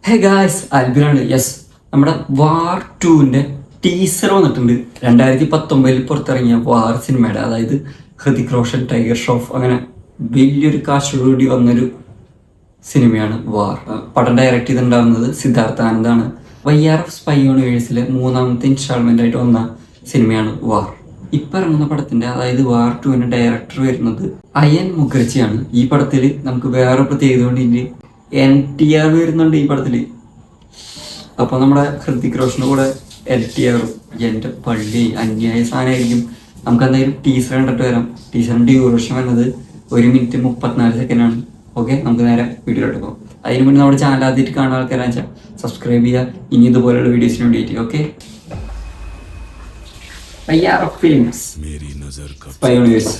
Hey guys, അൽബിനാണ്. Yes, നമ്മുടെ വാർ 2-ന്റെ teaser വന്നിട്ടുണ്ട്. 2019 പുറത്തിറങ്ങിയ വാർ സിനിമയുടെ, അതായത് ഹൃതിക് റോഷൻ, ടൈഗർ ഷ്രോഫ്, അങ്ങനെ വലിയൊരു കാശോടുകൂടി വന്നൊരു സിനിമയാണ് വാർ. പടം ഡയറക്റ്റ് ചെയ്തിട്ടുണ്ടാവുന്നത് സിദ്ധാർത്ഥ ആനന്ദാണ്. YRF സ്പൈ യൂണിവേഴ്സിലെ 3ാമത്തെ ഇൻസ്റ്റാൾമെന്റ് ആയിട്ട് വന്ന സിനിമയാണ് വാർ. ഇപ്പൊ ഇറങ്ങുന്ന പടത്തിന്റെ, അതായത് വാർ 2-ന്റെ ഡയറക്ടർ വരുന്നത് അയൻ മുഖർജിയാണ്. ഈ പടത്തിൽ നമുക്ക് വേറെ പ്രത്യേകത കൊണ്ട് NTR വരുന്നുണ്ട് ഈ പടത്തില്. അപ്പൊ നമ്മുടെ ഹൃതിക് റോഷന്റെ കൂടെ NTR, എന്റെ പള്ളി അന്യായ സാധനമായിരിക്കും. നമുക്ക് എന്തായാലും ടീസർ കണ്ടിട്ട് വരാം. ടീസറിന്റെ ഡ്യൂറേഷൻ വന്നത് 1 മിനിറ്റ് 34 സെക്കൻഡ് ആണ്. ഓക്കെ, നമുക്ക് നേരെ വീഡിയോ എടുക്കാം. അതിന് മുന്നേ നമ്മുടെ ചാനൽ ആദ്യമായിട്ട് കാണാൻ ആൾക്കാരാണെന്ന് വെച്ചാൽ സബ്സ്ക്രൈബ് ചെയ്യുക. ഇനി ഇതുപോലെയുള്ള വീഡിയോസിന് വേണ്ടിയിട്ട്. Okay, YRF films, spy universe.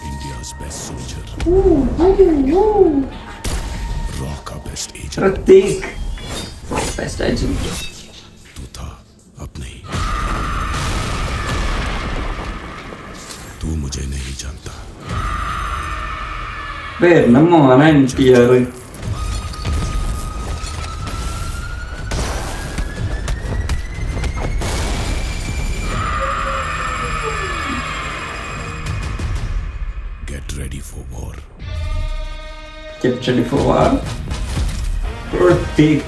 India's best soldier. Raw का best agent. Pratik, best agent. तू था अब नहीं. तू मुझे नहीं जानता. വരുന്ന മോന NTR. Get ready for war. Get ready for war. Pratik,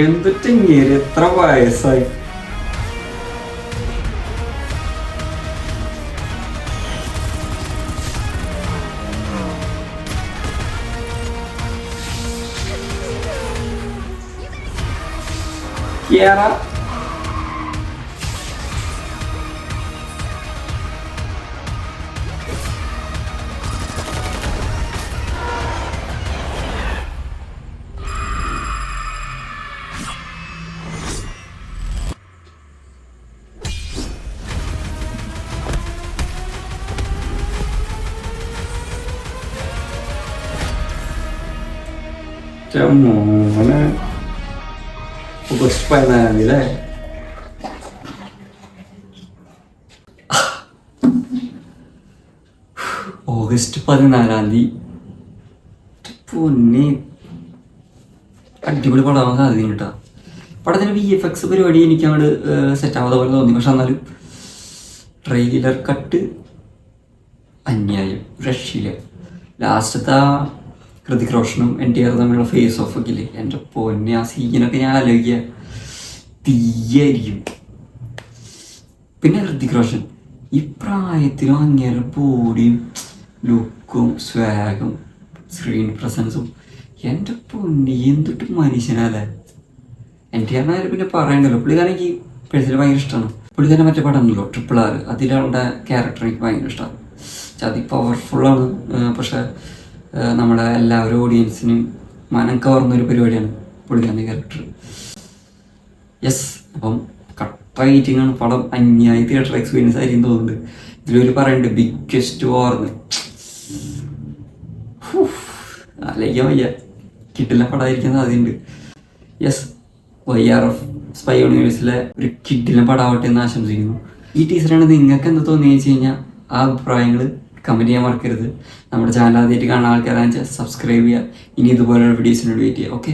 എന്തിട്ട് ഇങ്ങനെ എത്ര വയസ്സായി? Kiara, മോനെ ഓഗസ്റ്റ് 14 അല്ലേ? ഓഗസ്റ്റ് 14 പൊന്നെ, അടിപൊളി പടമാകാൻ സാധ്യത കേട്ടോ. പടത്തിന് VFX പരിപാടി എനിക്ക് അങ്ങോട്ട് സെറ്റ് ആവാതെ പോലെ തോന്നി. പക്ഷെ എന്നാലും ട്രെയിലർ കട്ട് അന്യായം, രക്ഷയില്ല. ലാസ്റ്റത്തെ ഹൃതിക് റോഷനും NTR തമ്മിലുള്ള ഫേസ് ഓഫ് ഒക്കെ ഇല്ലേ, എൻ്റെ പൊന്നെ, ആ സീനൊക്കെ ഞാൻ ആലോചിക്കുക തീയായിരിക്കും. പിന്നെ ഹൃതിക് റോഷൻ ഈ പ്രായത്തിലും അങ്ങേറെ ബോഡിയും ലുക്കും സ്വാഗും സ്ക്രീൻ പ്രസൻസും, എൻ്റെ പൊന്നെ എന്തൊട്ട് മനുഷ്യനല്ലേ. NTR പിന്നെ പറയണ്ടല്ലോ. പുള്ളിക്കാരൻ എനിക്ക് പേഴ്സണലി ഭയങ്കര ഇഷ്ടമാണ്. പുള്ളിക്കാരൻ മറ്റേ പടം ഉണ്ടല്ലോ RRR, അതിലുള്ള ക്യാരക്ടർ എനിക്ക് ഭയങ്കര ഇഷ്ടമാണ്. അതി പവർഫുള്ളാണ്. പക്ഷെ നമ്മുടെ എല്ലാവരും ഓഡിയൻസിനും മനം കവർന്നൊരു പരിപാടിയാണ് പുള്ളിക്കാരൻ്റെ ക്യാരക്ടർ. യെസ്, അപ്പം കട്ട റേറ്റിംഗ് ആണ്. പടം അന്യായ തിയേറ്റർ എക്സ്പീരിയൻസ് ആയിരിക്കും തോന്നുന്നുണ്ട്. ഇതിലൊരു പറയുന്നുണ്ട് ബിഗ്ഗസ്റ്റ് വാർന്ന്. അല്ലെങ്കിൽ വയ്യ, കിട്ടില്ല പടമായിരിക്കാൻ സാധ്യതയുണ്ട്. യെസ്, YRF സ്പൈ യൂണിവേഴ്സിലെ ഒരു കിട്ടില്ല പടമാവട്ടെ എന്ന് ആശംസിക്കുന്നു. ഈ ടീച്ചറാണ് നിങ്ങൾക്ക് എന്താ തോന്നിയെന്ന് വെച്ച് കഴിഞ്ഞാൽ ആ അഭിപ്രായങ്ങൾ കമൻറ്റ് ചെയ്യാൻ മറക്കരുത്. നമ്മുടെ ചാനൽ ആദ്യമായിട്ട് കാണുന്ന ആൾക്കാരാണെന്ന് വെച്ചാൽ സബ്സ്ക്രൈബ് ചെയ്യുക. ഇനി ഇതുപോലെയുള്ള വീഡിയോസിനോട് വെയിറ്റ് ചെയ്യുക. ഓക്കെ.